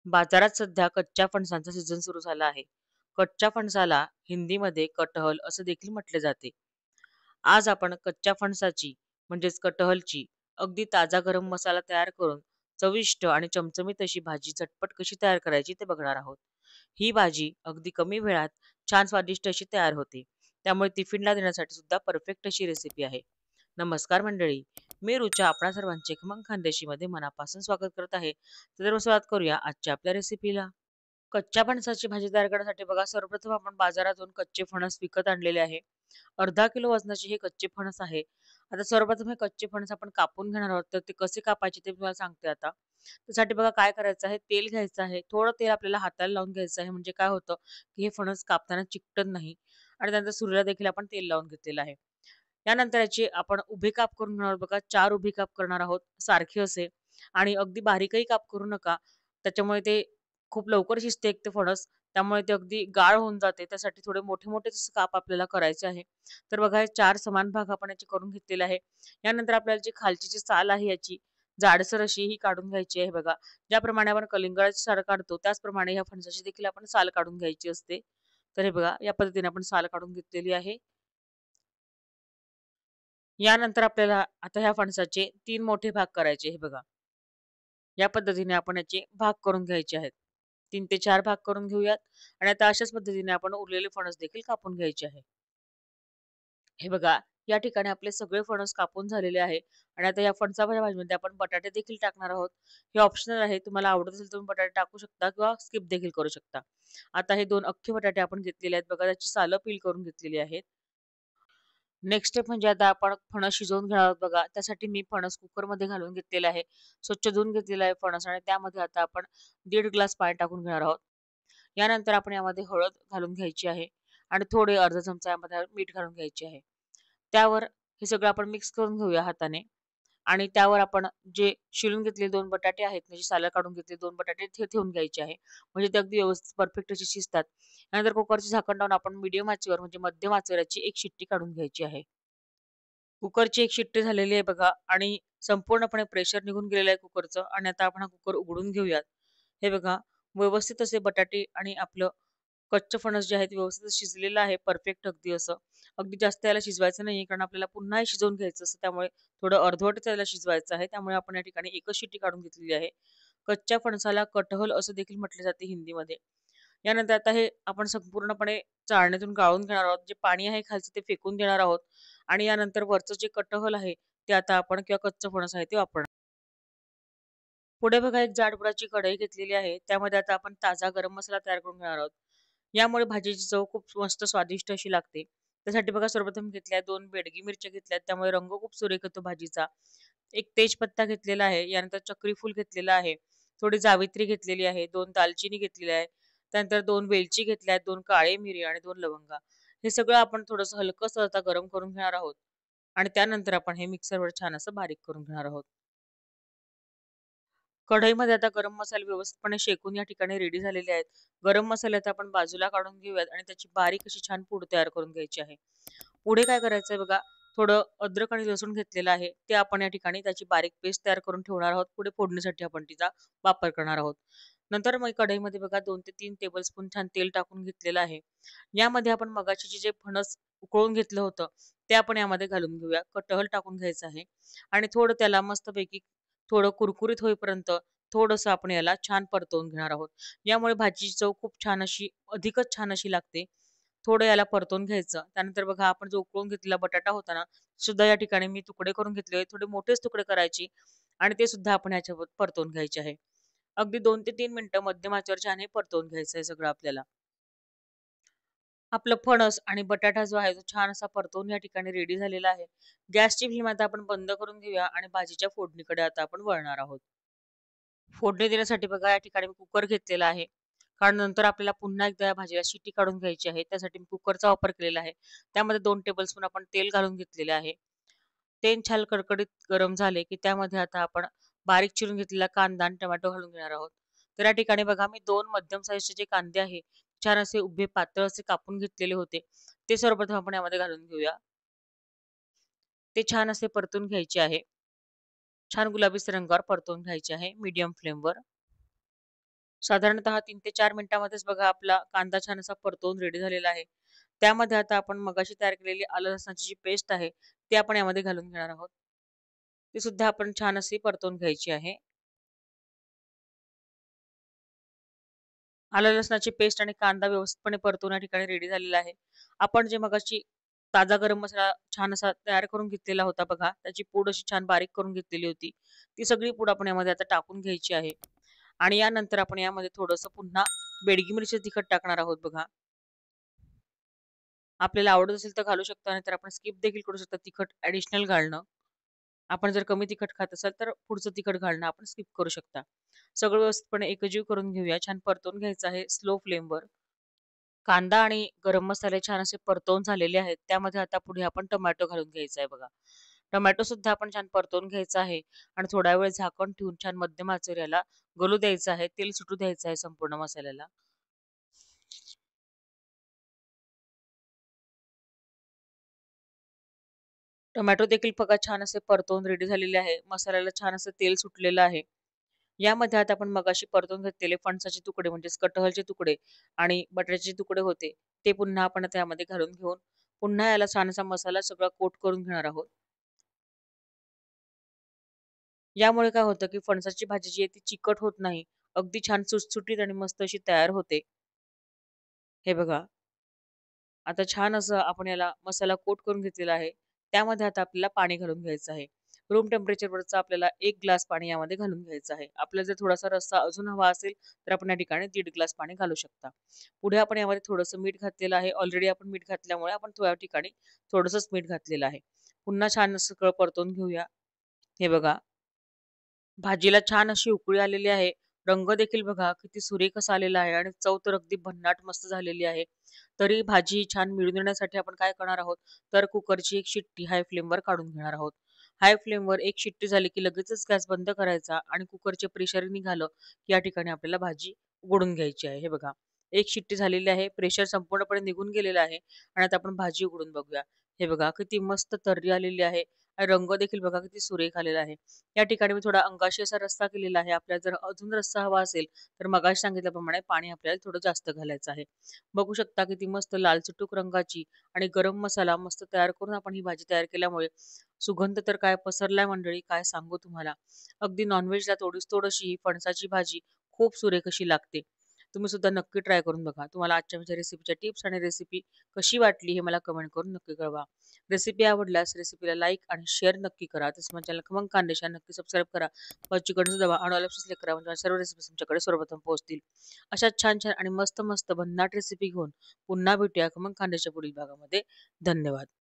बाजारात सध्या कच्च्या फणसाचा सीझन सुरू झाला आहे. कच्च्या फणसाला हिंदीमध्ये कटहल असं देखील म्हटले जाते. आज आपण कच्च्या फणसाची म्हणजेच कटहलची अगदी ताजा गरम मसाला तयार करून चविष्ट आणि चमचमीत अशी भाजी झटपट कशी तयार करायची ते बघणार आहोत. ही भाजी अगदी कमी वेळात छान स्वादिष्ट अशी तयार होते. त्यामुळे टिफिनला देण्यासाठी सुद्धा परफेक्ट अशी रेसिपी आहे. नमस्कार मंडळी, मी रुचा आपणा सर्वांचे खमंग खानदेशीमध्ये मनापासून स्वागत करत आहे. तर सुरुवात करूया आजच्या आपल्या रेसिपीला. कच्च्या फणसाची भाजी तयार करण्यासाठी बघा, सर्वप्रथम आपण बाजारातून कच्चे फणस विकत आणलेले आहे. अर्धा किलो वजनाचे हे कच्चे फणस आहे. आता सर्वप्रथम हे कच्चे फणस आपण कापून घेणार आहोत. तर ते कसे कापायचे ते तुम्हाला सांगते आता. त्यासाठी बघा काय करायचं आहे, तेल घ्यायचं आहे. थोडं तेल आपल्याला हाताला लावून घ्यायचं आहे. म्हणजे काय होतं, की हे फणस कापताना चिकटत नाही. आणि त्यानंतर सुरीला देखील आपण तेल लावून घेतलेलं आहे. यानंतर याचे आपण उभे काप करून घेणार आहोत. बघा 4 उभे काप करणार आहोत सारखे असे. आणि अगदी बारीकही काप करू नका. त्याच्यामुळे ते खूप लवकर शिजते एक ते फणस. त्यामुळे ते अगदी गाळ होऊन जाते. त्यासाठी थोडे मोठे-मोठे काप आपल्याला करायचे आहे. तर बघा हे 4 समान भाग आपण याचे करून घेतलेले आहे. यानंतर आपल्याला जी खालची जी साल आहे याची जाडसर अशी ही काढून घ्यायची आहे बघा. ज्याप्रमाणे आपण कलिंगडाची साल काढतो त्याचप्रमाणे ह्या फणसाची देखील आपण साल काढून घ्यायची असते. तर हे बघा या पद्धतीने आपण साल काढून घेतलेली आहे. यानंतर आपल्याला आता ह्या फणसाचे 3 मोठे भाग करायचे हे बघा. या पद्धतीने आपण याचे भाग करून घ्यायचे आहेत. 3 ते 4 भाग करून घेऊयात आणि आता अशाच पद्धतीने आपण उरलेले फणस देखील कापून घ्यायचे आहे. हे बघा, या ठिकाणी आपले सगळे फणस कापून झालेले आहे आणि आता या फणसाच्या भाजीमध्ये आपण बटाटे देखील टाकणार आहोत. हे ऑप्शनल आहे. तुम्हाला आवडत असेल तर तुम्ही बटाटे टाकू शकता किंवा स्किप देखील करू शकता. आता हे 2 अख्खे बटाटे आपण घेतलेले आहेत बघा, त्याची सालं पील करून घेतलेली आहेत. नेक्स्ट स्टेप म्हणजे आता आपण फणस शिजवून घेणार आहोत बघा. त्यासाठी मी फणस कुकरमध्ये घालून घेतलेला आहे. स्वच्छ धुवून घेतलेला आहे फणस आणि त्यामध्ये आता आपण 1.5 ग्लास पाणी टाकून घेणार आहोत. यानंतर आपण यामध्ये हळद घालून घ्यायची आहे आणि थोडे अर्धा चमचा यामध्ये मीठ घालून घ्यायचे आहे. त्यावर हे सगळं आपण मिक्स करून घेऊया हाताने आणि त्यावर आपण जे शिलून घेतलेले 2 बटाटे आहेत, म्हणजे सालं काढून घेतलेले 2 बटाटे ते ठेवून घ्यायचे आहे. म्हणजे ते अगदी व्यवस्थित परफेक्ट असे शिजतात. त्यानंतर कुकरचे झाकण लावून आपण मीडियम आचेवर म्हणजे मध्यम आचेवर याची 1 शिट्टी काढून घ्यायची आहे. कुकरची 1 शिट्टी झालेली आहे बघा आणि संपूर्णपणे प्रेशर निघून गेलेलं आहे कुकरचं आणि आता आपण हा कुकर उघडून घेऊयात. हे बघा, व्यवस्थित असे बटाटे आणि आपलं कच्चं फणस जे आहे ते व्यवस्थित शिजलेलं आहे, परफेक्ट अगदी असं. अगदी जास्त याला शिजवायचं नाहीये कारण आपल्याला पुन्हा हे शिजवून घ्यायचं असतं. त्यामुळे थोडं अर्धवट त्याला शिजवायचं आहे. त्यामुळे आपण या ठिकाणी एकच शिट्टी काढून घेतलेली आहे. कच्च्या फणसाला कटहल असं देखील म्हटले जाते हिंदीमध्ये. यानंतर आता हे आपण संपूर्णपणे चाळणीतून गाळून घेणार आहोत. जे पाणी आहे खालचं ते फेकून देणार आहोत आणि यानंतर वरचं जे कटहल आहे ते आता आपण किंवा कच्चं फणस आहे ते वापरणार. पुढे बघा एक जाडबुडाची कढई घेतलेली आहे. त्यामध्ये आता आपण ताजा गरम मसाला तयार करून घेणार आहोत. यामुळे भाजीची चव खूप मस्त स्वादिष्ट अशी लागते. त्यासाठी बघा सर्वप्रथम घेतल्या 2 बेडगी मिरच्या घेतल्यात. त्यामुळे रंग खूप सुरेख येतो भाजीचा. एक तेजपत्ता घेतलेला आहे. यानंतर चक्री फूल घेतलेलं आहे. थोडी जावित्री घेतलेली आहे. 2 दालचिनी घेतलेल्या आहे. त्यानंतर 2 वेलची घेतल्या आहेत. 2 काळे मिरी आणि 2 लवंगा. हे सगळं आपण थोडंसं हलकंसं आता गरम करून घेणार आहोत आणि त्यानंतर आपण हे मिक्सरवर छान असं बारीक करून घेणार आहोत. कढईमध्ये आता गरम मसाले व्यवस्थितपणे शेकून या ठिकाणी रेडी झालेले आहेत. गरम मसाले आता आपण बाजूला काढून घेऊयात आणि त्याची बारीक अशी छान पूड तयार करून घ्यायची आहे. पुढे काय करायचंय बघा, थोडं अद्रक आणि लसूण घेतलेलं आहे. ते आपण या ठिकाणी त्याची बारीक पेस्ट तयार करून ठेवणार आहोत. पुढे फोडणीसाठी आपण तिचा वापर करणार आहोत. नंतर मग कढईमध्ये बघा 2 ते 3 टेबलस्पून छान तेल टाकून घेतलेलं आहे. यामध्ये आपण मगाशी जे फणस उकळून घेतलं होतं, ते आपण यामध्ये घालून घेऊया. कटहल टाकून घ्यायचं आहे आणि थोडं त्याला मस्तपैकी थोडं कुरकुरीत होईपर्यंत थोडंसं आपण याला छान परतवून घेणार आहोत. यामुळे भाजीची चव खूप छान अशी अधिकच छान अशी लागते. थोडं याला परतवून घ्यायचं. त्यानंतर बघा आपण जो उकळून घेतलेला बटाटा होता ना, सुद्धा या ठिकाणी मी तुकडे करून घेतले. थोडे मोठेच तुकडे करायचे आणि ते सुद्धा आपण ह्याच्यावर परतवून घ्यायचे आहे. अगदी 2 ते 3 मिनिटं मध्यम आचेवर छान हे परतवून घ्यायचं आहे सगळं आपल्याला. आपलं फणस आणि बटाटा जो आहे तो छान असा परतवून या ठिकाणी रेडी झालेला आहे. गॅसची फ्लेम आता आपण बंद करून घेऊया आणि भाजीच्या फोडणीकडे आता आपण वळणार आहोत. फोडणी देण्यासाठी बघा या ठिकाणी मी कुकर घेतलेला आहे. कारण नंतर आपल्याला पुन्हा एकदा या भाजीला शिट्टी काढून घ्यायची आहे. त्यासाठी मी कुकरचा वापर केलेला आहे. त्यामध्ये 2 टेबलस्पून आपण तेल घालून घेतलेले आहे. तेल छान कडकडीत गरम झाले, की त्यामध्ये आता आपण बारीक चिरून घेतलेला कांदा आणि टोमॅटो घालून घेणार आहोत. तर या ठिकाणी बघा मी 2 मध्यम साइजचे जे कांदे आहे, छान असे उभे पातळ असे कापून घेतलेले होते. ते सर्वप्रथम आपण यामध्ये घालून घेऊया. ते छान असे परतून घ्यायचे आहे. छान गुलाबी रंगावर परतवून घ्यायचे आहे मीडियम फ्लेमवर. साधारणतः 3 ते 4 मिनिटामध्येच बघा आपला कांदा छान असा परतवून रेडी झालेला आहे. त्यामध्ये आता आपण मगाशी तयार केलेली आलं लसणाची जी पेस्ट आहे, ती आपण यामध्ये घालून घेणार आहोत. ती सुद्धा आपण छान अशी परतवून घ्यायची आहे. आलं लसणाची पेस्ट आणि कांदा व्यवस्थितपणे परतून या ठिकाणी रेडी झालेला आहे. आपण जे मगाशी ताजा गरम मसाला छान असा तयार करून घेतलेला होता बघा, त्याची पूड अशी छान बारीक करून घेतलेली होती. ती सगळी पूड आपण यामध्ये आता टाकून घ्यायची आहे आणि यानंतर आपण यामध्ये थोडंसं पुन्हा बेडगी मिरची तिखट टाकणार आहोत बघा. आपल्याला आवडत असेल तर घालू शकता, नाहीतर आपण स्किप देखील करू शकता तिखट ॲडिशनल घालणं. आपण जर कमी तिखट खात असाल तर पुढचं तिखट घालणं आपण स्किप करू शकता. सगळं व्यवस्थितपणे एकजीव करून घेऊया. छान परतवून घ्यायचं आहे स्लो फ्लेमवर. कांदा आणि गरम मसाले छान असे परतवून झालेले आहेत. त्यामध्ये आता पुढे आपण टोमॅटो घालून घ्यायचा आहे बघा. टोमॅटो सुद्धा आपण छान परतवून घ्यायचा आहे आणि थोडा वेळ झाकण ठेवून छान मध्यम आचेवर याला गलू द्यायचं आहे. तेल सुटू द्यायचं आहे संपूर्ण मसाल्याला. टोमॅटो देखील बघा छान असे परतवून रेडी झालेले आहे. मसाल्याला छान असं तेल सुटलेलं आहे. यामध्ये आता आपण मगाशी परतून घेतलेले फणसाचे तुकडे म्हणजेच कटहलचे तुकडे आणि बटाट्याचे तुकडे होते, ते पुन्हा आपण त्यामध्ये घालून घेऊन पुन्हा याला छान असा मसाला सगळा कोट करून घेणार आहोत. यामुळे काय होतं, की फणसाची भाजी जी आहे ती चिकट होत नाही. अगदी छान सुटसुटीत आणि मस्त अशी तयार होते. हे बघा. आता छान असं आपण याला मसाला कोट करून घेतलेला आहे. त्यामध्ये आता आपल्याला पाणी घालून घ्यायचं आहे. रूम टेम्परेचरवरचं आपल्याला 1 ग्लास पाणी यामध्ये घालून घ्यायचं आहे. आपल्याला जर थोडासा रस्सा अजून हवा असेल, तर आपण या ठिकाणी 1.5 ग्लास पाणी घालू शकता. पुढे आपण यामध्ये थोडंसं मीठ घातलेलं आहे. ऑलरेडी आपण मीठ घातल्यामुळे आपण थोड्या ठिकाणी थोडंसंच मीठ घातलेलं आहे. पुन्हा छान असं सगळं परतवून घेऊया. हे बघा. भाजीला छान अशी उकळी आलेली आहे. रंग देखील बघा किती सुरेख असा आलेला आहे आणि चव तर अगदी भन्नाट मस्त झालेली आहे. तरी भाजी छान मिळून येण्यासाठी आपण काय करणार आहोत, तर कुकरची एक शिट्टी हाय फ्लेमवर काढून घेणार आहोत. हाय फ्लेमवर एक शिट्टी झाली की लगेचच गॅस बंद करायचा आणि कुकरचे प्रेशर निघालं, की या ठिकाणी आपल्याला भाजी उघडून घ्यायची आहे. हे बघा. एक शिट्टी झालेली आहे. प्रेशर संपूर्णपणे निघून गेलेलं आहे आणि आता आपण भाजी उघडून बघूया. हे बघा किती मस्त तर्री आलेली आहे. आणि रंग देखील बघा किती सुरेख आलेला आहे. या ठिकाणी मी थोडा अंगाशी असा रस्सा केलेला आहे. आपल्याला जर अजून रस्सा हवा असेल, तर मगाशी सांगितल्याप्रमाणे पाणी आपल्याला थोडं जास्त घालायचं आहे. बघू शकता किती मस्त लाल चुटूक रंगाची आणि गरम मसाला मस्त तयार करून आपण ही भाजी तयार केल्यामुळे सुगंध तर काय पसरलाय मंडळी, काय सांगू तुम्हाला. अगदी नॉन-व्हेजला तोडीस तोड अशी ही फणसाची भाजी खूप सुरेख अशी लागते. तुम्ही सुद्धा नक्की ट्राय करून बघा. तुम्हाला आजच्या माझ्या रेसिपीच्या टिप्स आणि रेसिपी कशी वाटली हे मला कमेंट करून नक्की कळवा. रेसिपी आवडल्यास रेसिपीला लाईक आणि शेअर नक्की करा. तसंच माझ्या चॅनल खमंग खानदेश नक्की सबस्क्राईब करा. बाजूची घंटीचं दाबा आणि ऑल ऑप्शन्स सिलेक्ट करा म्हणजे माझ्या सर्व रेसिपीज तुमच्याकडे सर्वप्रथम पोहोचतील. अशा छान-छान आणि मस्त-मस्त भन्नाट रेसिपी घेऊन पुन्हा भेटूया खमंग खानदेशच्या पुढील भागामध्ये. धन्यवाद.